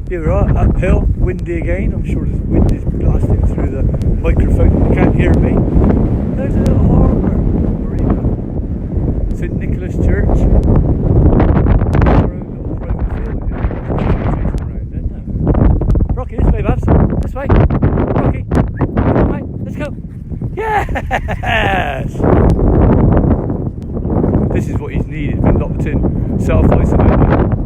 You're right, uphill, windy again. I'm sure the wind is blasting through the microphone. You can't hear me. There's a little harbour, marina. St Nicholas Church. Our own little private field, you know. Chasing around, isn't it? Rocky, this way, Babs. This way. Rocky. Come on, mate. Let's go. Yes! This is what he's needed. Been locked in, self-isolated.